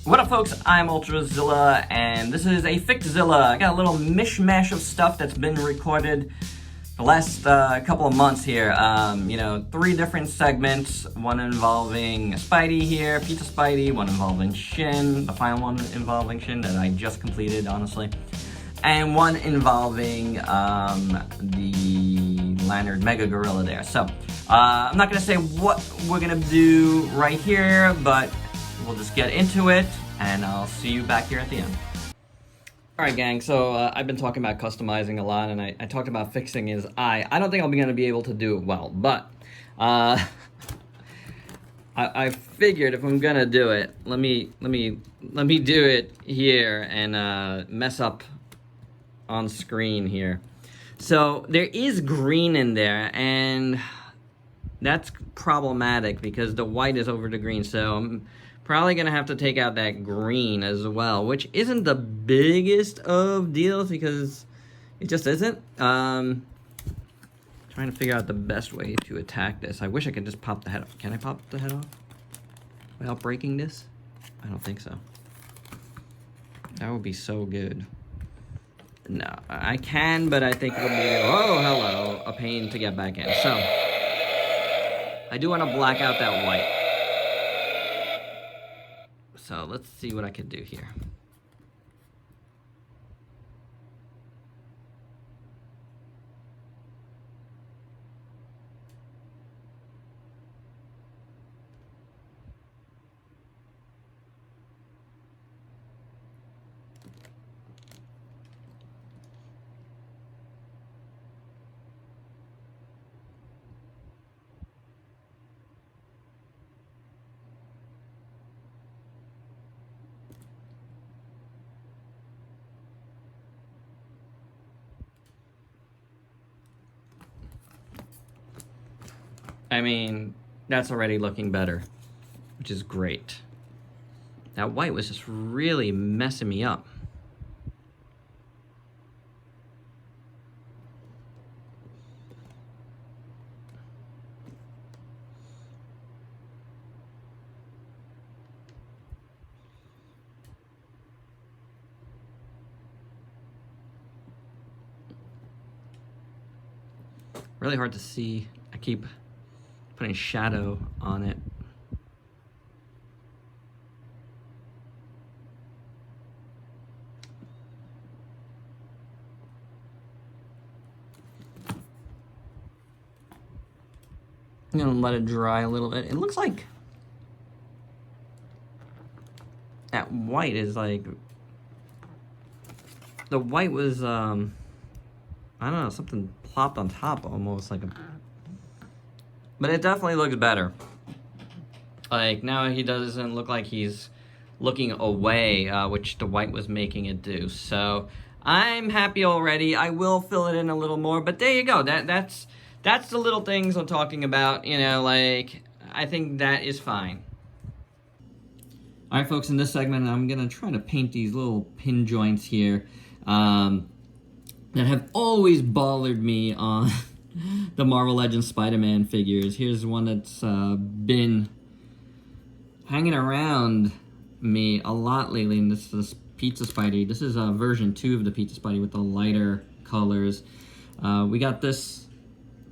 What up, folks? I'm Ultrazilla, and this is a FIXZILLA. I got a little mishmash of stuff that's been recorded the last couple of months here. You know, 3 different segments, one involving Spidey here, Pizza Spidey, one involving Shin, the final one involving Shin that I just completed, honestly, and one involving the LANARD MEGA GORILLA there. So, I'm not going to say what we're going to do right here, but we'll just get into it, and I'll see you back here at the end. Alright, gang, so I've been talking about customizing a lot, and I talked about fixing his eye. I don't think I'll be going to be able to do it well, but I figured if I'm going to do it, let me do it here and mess up on screen here. So there is green in there, and that's problematic because the white is over the green, so I'm probably gonna have to take out that green as well, which isn't the biggest of deals because it just isn't. Trying to figure out the best way to attack this. I wish I could just pop the head off. Can I pop the head off without breaking this? I don't think so. That would be so good. No, I can, but I think it would be, oh, hello, a pain to get back in. So, I do want to black out that white. So, let's see what I could do here. I mean, that's already looking better, which is great. That white was just really messing me up. Really hard to see. I keep putting shadow on it. I'm gonna let it dry a little bit. It looks like that white is like, the white was, I don't know, something plopped on top almost like a, but it definitely looks better. Like, now he doesn't look like he's looking away, which the white was making it do. So, I'm happy already. I will fill it in a little more, but there you go. That's the little things I'm talking about, you know, like, I think that is fine. Alright, folks, in this segment, I'm gonna try to paint these little pin joints here, that have always bothered me on the Marvel Legends Spider-Man figures. Here's one that's been hanging around me a lot lately, and this is Pizza Spidey. This is version 2 of the Pizza Spidey with the lighter colors. We got this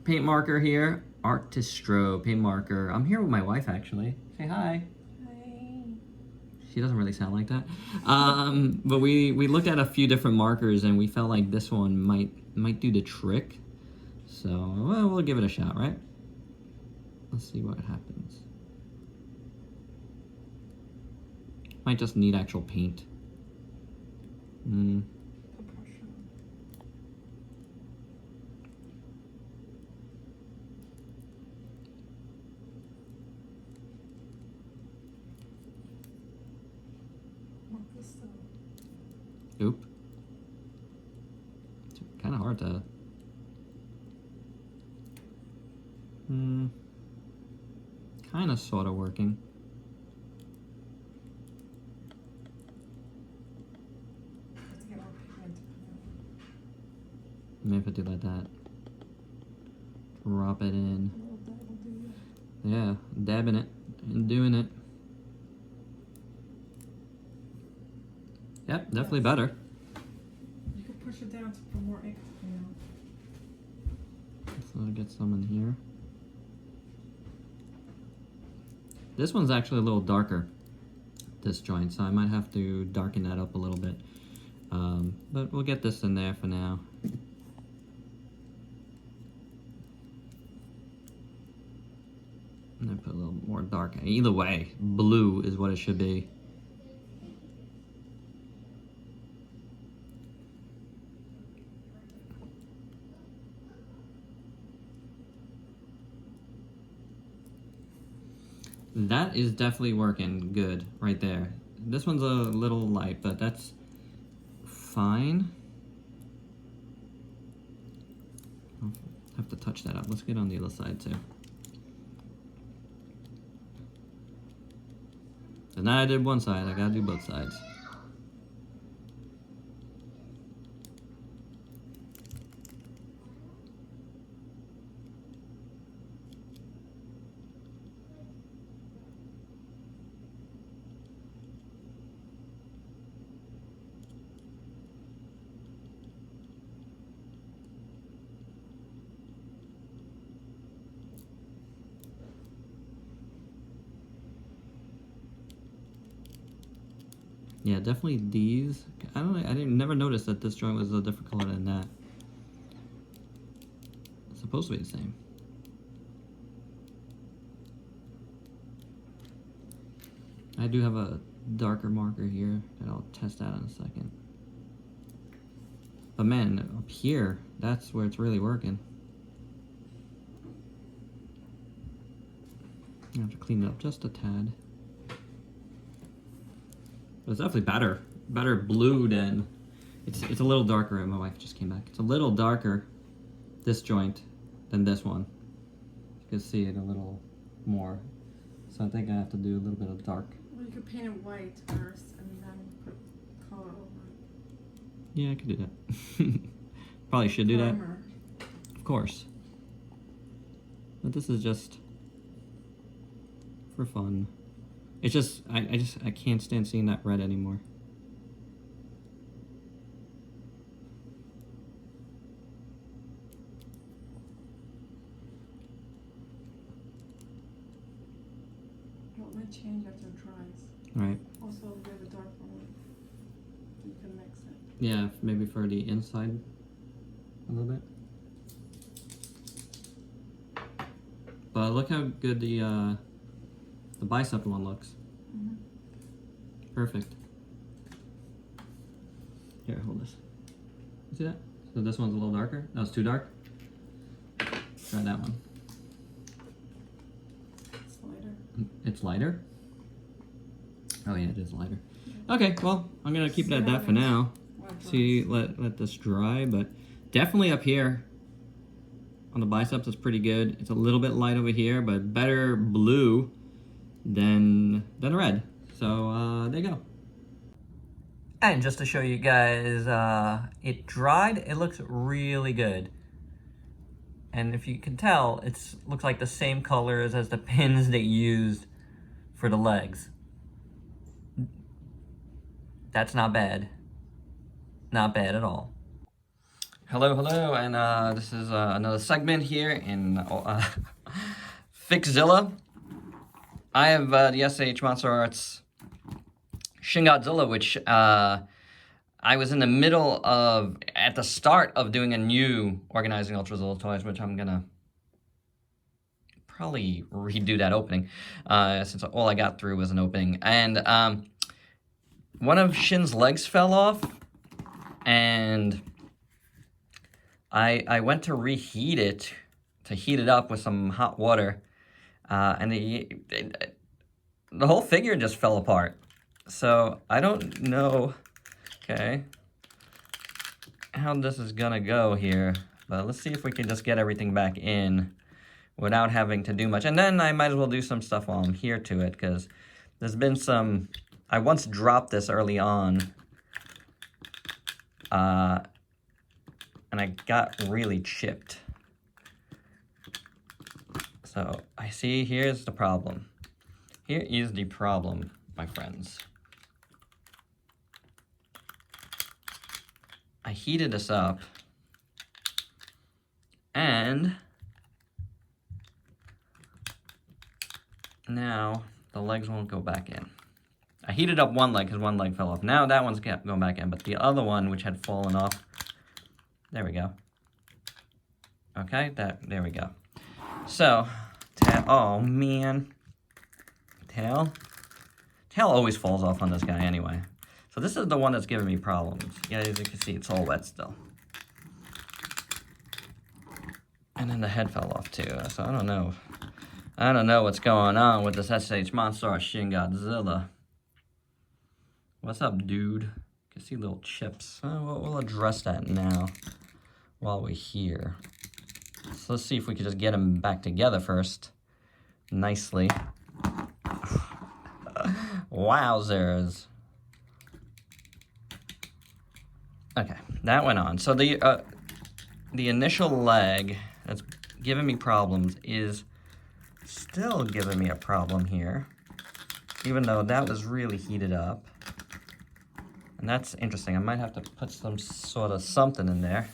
paint marker here, Artistro paint marker. I'm here with my wife, actually. Say hi. Hi. She doesn't really sound like that. But we looked at a few different markers, and we felt like this one might do the trick. So, well, we'll give it a shot, right? Let's see what happens. Might just need actual paint. Oop. It's kind of hard to... kind of sort of working. Maybe if I do like that. Drop it in. Yeah, dabbing it and doing it. Yep, definitely better. You can push it down for more ink to come out. So I'll get some in here. This one's actually a little darker, this joint, so I might have to darken that up a little bit. But we'll get this in there for now. And then put a little more dark. Either way, blue is what it should be. That is definitely working good right there. This one's a little light, but that's fine. I'll have to touch that up. Let's get on the other side too. And now I did one side, I gotta do both sides. Yeah, definitely these. I didn't never notice that this joint was a different color than that. It's supposed to be the same. I do have a darker marker here that I'll test out in a second. But man, up here, that's where it's really working. I have to clean it up just a tad. But it's definitely better blue than, it's a little darker. My wife just came back. It's a little darker, this joint, than this one. You can see it a little more. So I think I have to do a little bit of dark. Well, you could paint it white first and then put color over it. Yeah, I could do that. Probably should do that. Of course. But this is just for fun. It's just, I can't stand seeing that red anymore. Well, it might change after it dries. Right. Also, if you have a dark one, you can mix it. Yeah, maybe for the inside a little bit. But look how good the bicep one looks. Mm-hmm. Perfect. Here, hold this. You see that? So this one's a little darker. That was too dark. Try that one. It's lighter. It's lighter? Oh yeah, it is lighter. Okay, well, I'm gonna keep it at that for now. See, let this dry, but definitely up here on the biceps is pretty good. It's a little bit light over here, but better blue than red. So there you go. And just to show you guys, it dried. It looks really good. And if you can tell, it looks like the same colors as the pins they used for the legs. That's not bad. Not bad at all. Hello, and this is another segment here in FIXZILLA. I have the SH Monster Arts Shin Godzilla, which I was in the middle of, at the start of doing a new organizing Ultrazilla toys, which I'm gonna probably redo that opening, since all I got through was an opening. And one of Shin's legs fell off, and I went to reheat it, to heat it up with some hot water, and the whole figure just fell apart. So I don't know, okay, how this is gonna go here, but let's see if we can just get everything back in without having to do much. And then I might as well do some stuff while I'm here to it, because there's been some, I once dropped this early on, and I got really chipped. So I see, here's the problem. Here is the problem, my friends. I heated this up, and now the legs won't go back in. I heated up one leg because one leg fell off. Now that one's going back in, but the other one, which had fallen off, there we go. Okay, there we go. So, oh man. Tail always falls off on this guy anyway. So this is the one that's giving me problems. Yeah, as you can see, it's all wet still. And then the head fell off too, so I don't know. I don't know what's going on with this SHMA Shin Godzilla. What's up, dude? You can see little chips. We'll address that now while we're here. So let's see if we can just get them back together first. Nicely. Wowzers. Okay, that went on. So the initial leg that's giving me problems is still giving me a problem here, even though that was really heated up. And that's interesting. I might have to put some sort of something in there.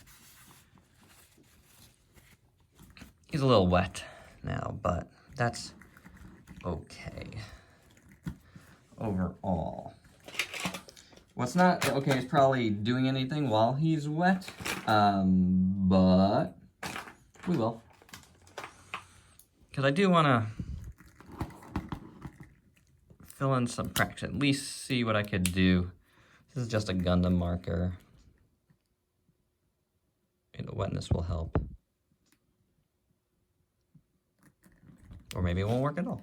He's a little wet now, but that's okay overall. What's not okay is probably doing anything while he's wet, but we will. Because I do want to fill in some cracks, at least see what I could do. This is just a Gundam marker. The wetness will help. Or maybe it won't work at all.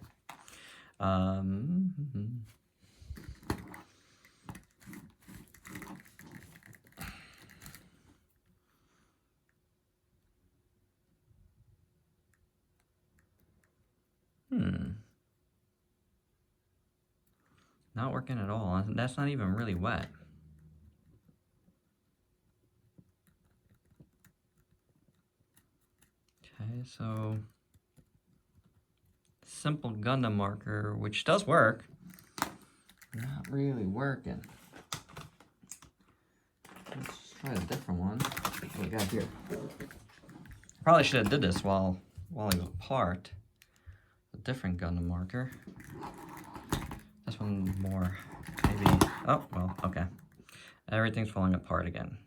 Not working at all. That's not even really wet. Okay, so simple Gundam marker, which does work, not really working. Let's just try a different one. What we got here? Probably should have did this while he was apart. A different Gundam marker. This one more, maybe. Oh, well, okay. Everything's falling apart again.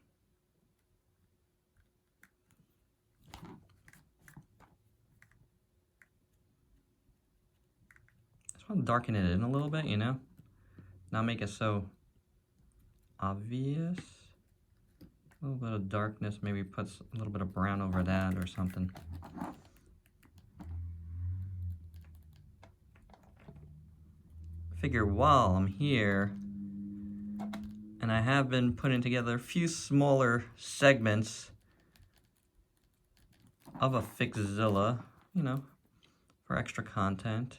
Just want to darken it in a little bit, you know? Not make it so obvious. A little bit of darkness, maybe puts a little bit of brown over that or something. Figure while I'm here, and I have been putting together a few smaller segments of a FIXZILLA, you know, for extra content.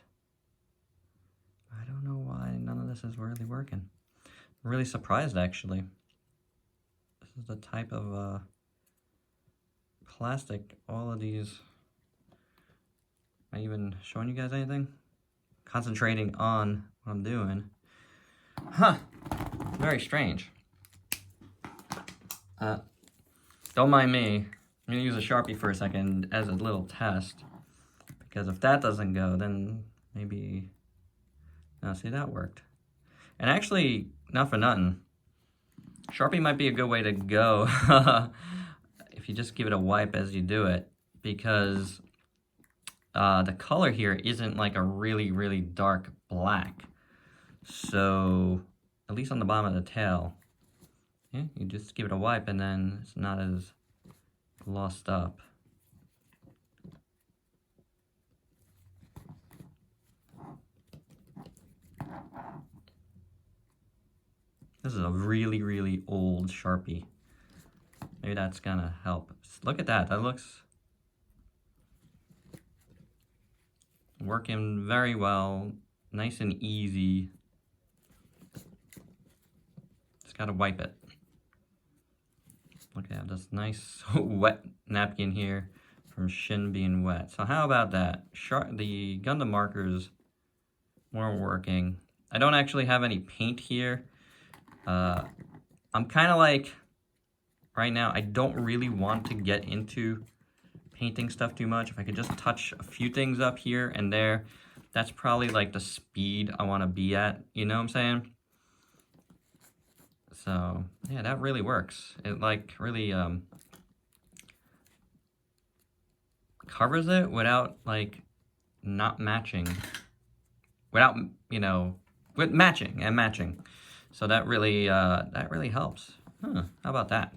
I don't know why none of this is really working. I'm really surprised, actually. This is the type of plastic, all of these. Am I even showing you guys anything? Concentrating on what I'm doing. Huh. Very strange. Don't mind me. I'm going to use a Sharpie for a second as a little test. Because if that doesn't go, then maybe... Now, see, that worked. And actually, not for nothing, Sharpie might be a good way to go if you just give it a wipe as you do it. Because the color here isn't like a really, really dark black. So, at least on the bottom of the tail, yeah, you just give it a wipe and then it's not as glossed up. This is a really, really old Sharpie. Maybe that's gonna help. Look at that, that looks working very well, nice and easy. Just gotta wipe it. Look at this nice wet napkin here from Shin being wet. So how about that? The Gundam markers weren't working. I don't actually have any paint here. I'm kind of like, right now. I don't really want to get into painting stuff too much. If I could just touch a few things up here and there, that's probably like the speed I want to be at, you know what I'm saying? So yeah, that really works. It like really covers it without like not matching, without, you know, with matching. So that really helps. Huh, how about that?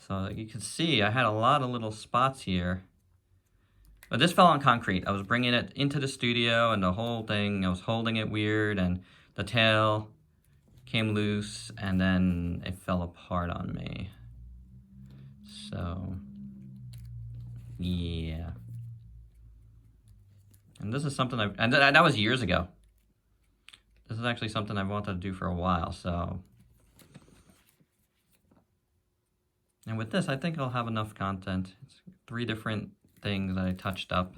So you can see I had a lot of little spots here. But this fell on concrete. I was bringing it into the studio and the whole thing, I was holding it weird and the tail came loose and then it fell apart on me. So, yeah. And this is something and that was years ago. This is actually something I've wanted to do for a while, so. And with this, I think I'll have enough content. It's 3 different things that I touched up.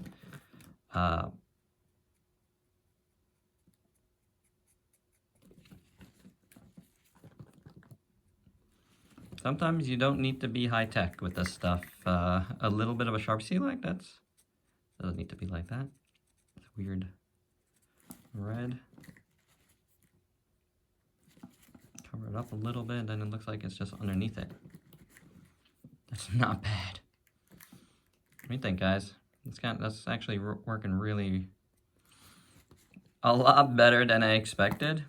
Sometimes you don't need to be high tech with this stuff. A little bit of a sharp see like that doesn't need to be like that. It's weird red. Cover it up a little bit, then it looks like it's just underneath it. That's not bad. What do you think, guys? That's actually working really a lot better than I expected.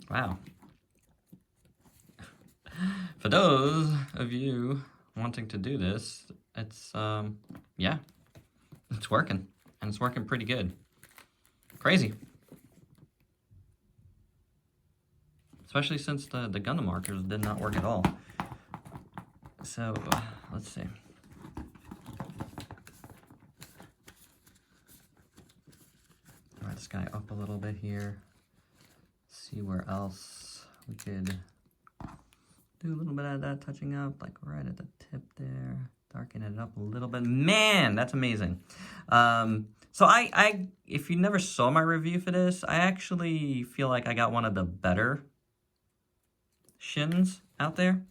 Wow. For those of you wanting to do this, it's, yeah, it's working. And it's working pretty good. Crazy. Especially since the Gundam markers did not work at all. So, let's see. All right, this guy up a little bit here. See where else we could do a little bit of that touching up, like right at the tip there. Darken it up a little bit. Man, that's amazing. So I if you never saw my review for this, I actually feel like I got one of the better shins out there.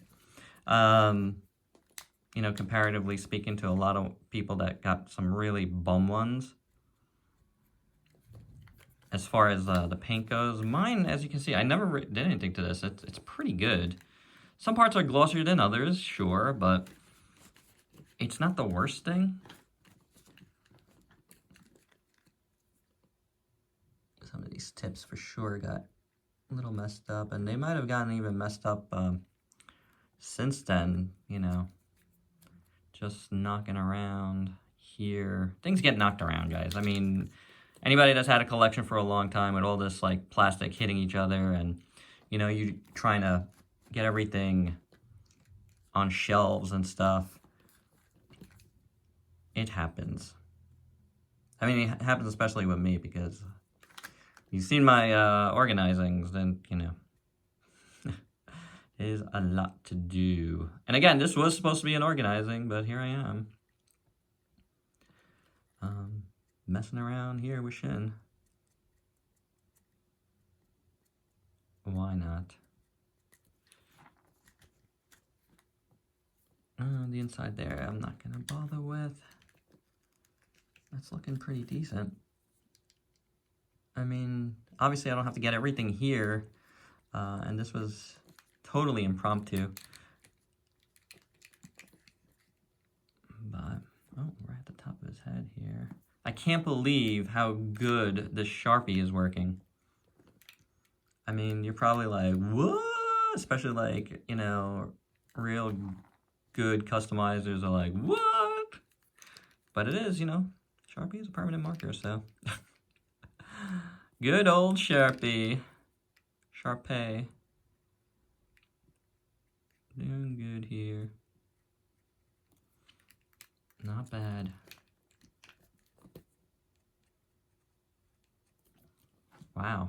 You know, comparatively speaking to a lot of people that got some really bum ones. As far as the paint goes, mine, as you can see, I never did anything to this. It's pretty good. Some parts are glossier than others, sure, but it's not the worst thing. Some of these tips for sure got a little messed up, and they might have gotten even messed up since then, you know. Just knocking around here. Things get knocked around, guys. I mean, anybody that's had a collection for a long time with all this, like, plastic hitting each other and, you know, you trying to get everything on shelves and stuff, it happens. I mean, it happens especially with me because you've seen my organizings, then, you know, it is a lot to do. And again, this was supposed to be an organizing, but here I am. Messing around here with Shin. Why not? The inside there, I'm not gonna bother with. That's looking pretty decent. I mean, obviously I don't have to get everything here, and this was totally impromptu. But, oh, right at the top of his head here. I can't believe how good this Sharpie is working. I mean, you're probably like, what? Especially like, you know, real good customizers are like, what? But it is, you know, Sharpie is a permanent marker, so. Good old Sharpie. Sharpay. Doing good here. Not bad. Wow.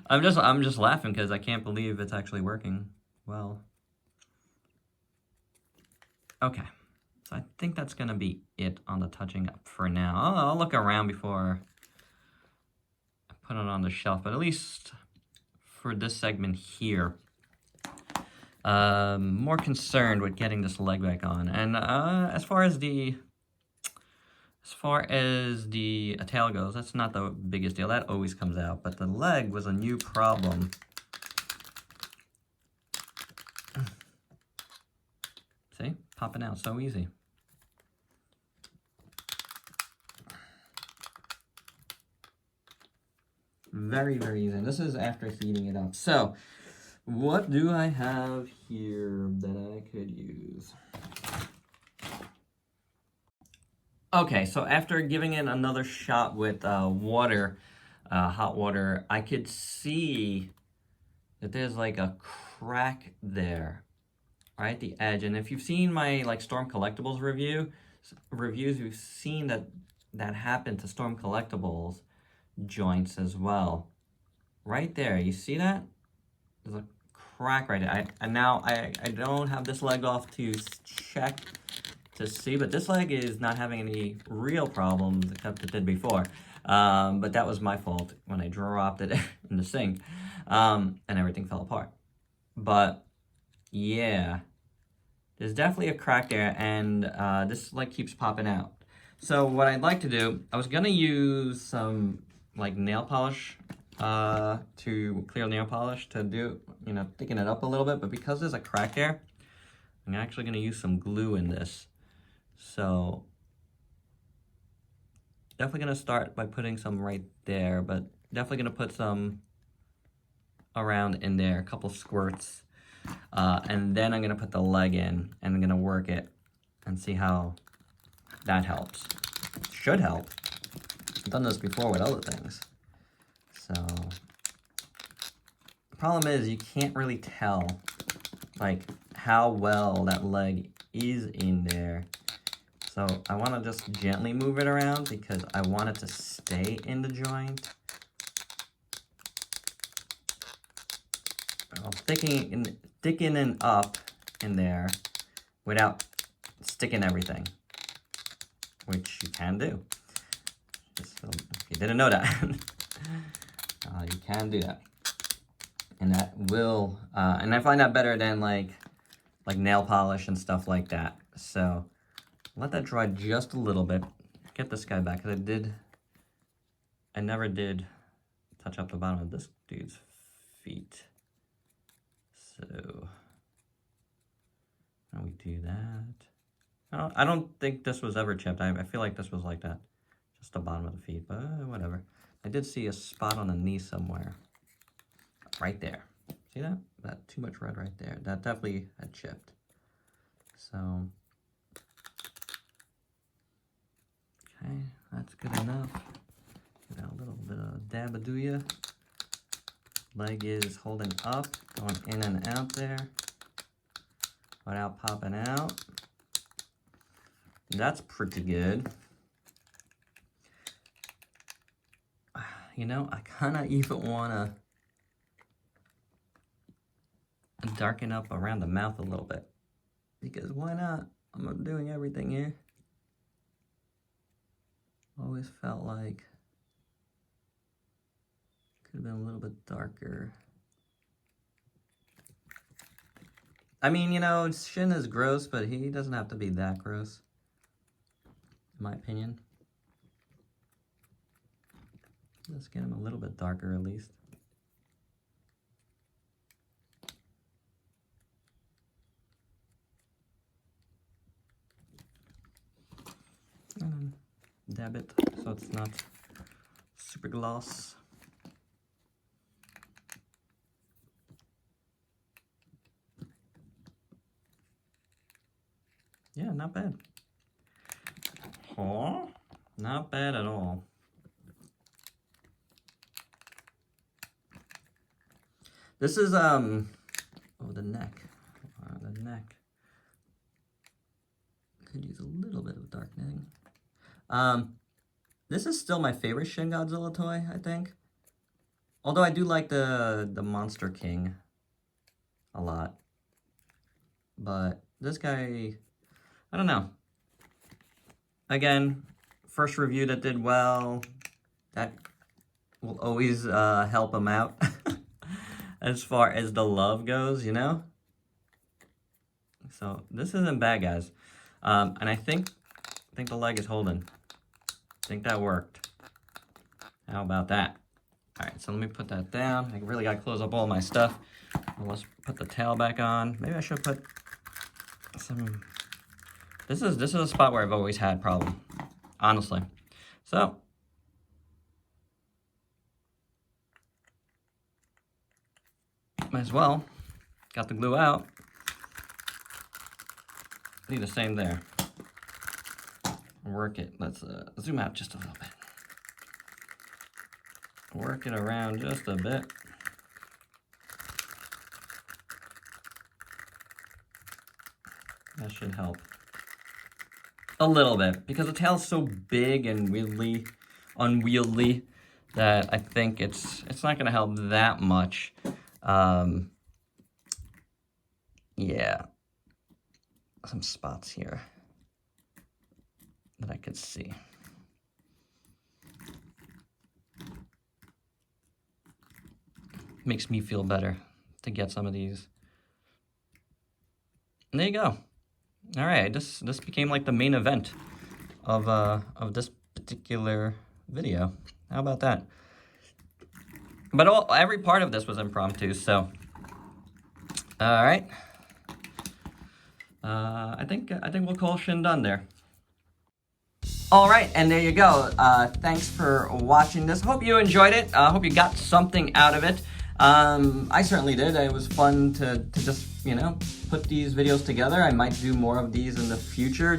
I'm just laughing because I can't believe it's actually working well. Okay. So I think that's going to be it on the touching up for now. I'll look around before I put it on the shelf, but at least for this segment here, more concerned with getting this leg back on. And as far as the tail goes, that's not the biggest deal. That always comes out. But the leg was a new problem. See? Popping out so easy. Very, very easy. And this is after heating it up. So, what do I have here that I could use? Okay, so after giving it another shot with water, hot water, I could see that there's like a crack there, right at the edge. And if you've seen my like Storm Collectibles reviews, you've seen that happened to Storm Collectibles joints as well. Right there, you see that? There's a crack right there. I don't have this leg off to check to see, but this leg is not having any real problems except it did before. But that was my fault when I dropped it in the sink, and everything fell apart. But yeah, there's definitely a crack there, and this leg keeps popping out. So what I'd like to do, I was gonna use some like nail polish, to clear nail polish to do, you know, thicken it up a little bit, but because there's a crack there, I'm actually gonna use some glue in this. So definitely gonna start by putting some right there, but definitely gonna put some around in there, a couple squirts, and then I'm gonna put the leg in and I'm gonna work it and see how that helps. Should help. I've done this before with other things. So the problem is you can't really tell like how well that leg is in there. So I want to just gently move it around because I want it to stay in the joint. I'm thickening up in there without sticking everything, which you can do. Just, if you didn't know that, you can do that. And that will, and I find that better than like nail polish and stuff like that. So let that dry just a little bit. Get this guy back, because I never did touch up the bottom of this dude's feet. So, how do we do that? I don't think this was ever chipped. I feel like this was like that. Just the bottom of the feet, but whatever. I did see a spot on the knee somewhere. Right there. See that? That too much red right there. That definitely had chipped. So, okay, that's good enough. Give that a little bit of dabadooya. Leg is holding up, going in and out there without popping out. That's pretty good. You know, I kind of even want to darken up around the mouth a little bit. Because why not? I'm doing everything here. Always felt like could have been a little bit darker. I mean, you know, Shin is gross, but he doesn't have to be that gross, in my opinion. Let's get him a little bit darker at least. And dab it so it's not super gloss. Yeah, not bad. Oh, not bad at all. This is, oh, the neck. The neck. Could use a little bit of darkening. This is still my favorite Shin Godzilla toy, I think. Although I do like the Monster King a lot. But this guy, I don't know. again, first review that did well. That will always help him out as far as the love goes, you know? So this isn't bad, guys. And I think the leg is holding. I think that worked. How about that? All right, so let me put that down. I really gotta close up all my stuff. Well, let's put the tail back on. Maybe I should put some. This is a spot where I've always had problem, honestly. So might as well. Got the glue out. Do the same there. Work it. Let's zoom out just a little bit. Work it around just a bit. That should help a little bit because the tail's so big and unwieldy that I think it's not gonna help that much. Yeah, some spots here that I could see. Makes me feel better to get some of these. And there you go. All right, this became like the main event of this particular video. How about that? But every part of this was impromptu, so all right. I think we'll call Shin done there. All right, and there you go. Thanks for watching this. Hope you enjoyed it. Hope you got something out of it. I certainly did. It was fun to just, you know, put these videos together. I might do more of these in the future.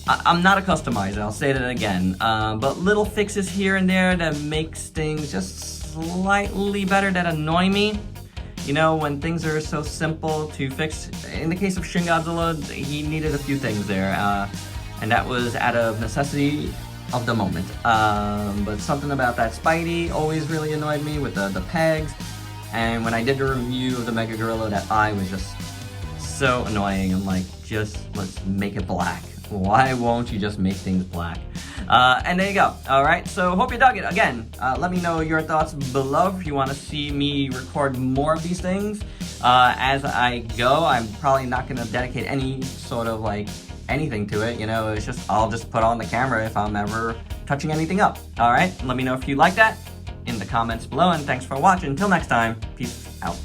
I'm not a customizer, I'll say that again. But little fixes here and there that makes things just slightly better, that annoy me. You know, when things are so simple to fix. In the case of Shin Godzilla, he needed a few things there. And that was out of necessity of the moment. But something about that Spidey always really annoyed me with the pegs. And when I did the review of the Mega Gorilla, that eye was just so annoying. I'm like, just let's make it black. Why won't you just make things black? And there you go. All right, so hope you dug it. Again, let me know your thoughts below if you want to see me record more of these things. As I go, I'm probably not going to dedicate any sort of like anything to it, you know. It's just I'll just put on the camera if I'm ever touching anything up. All right, let me know if you like that in the comments below, and thanks for watching. Until next time, peace out.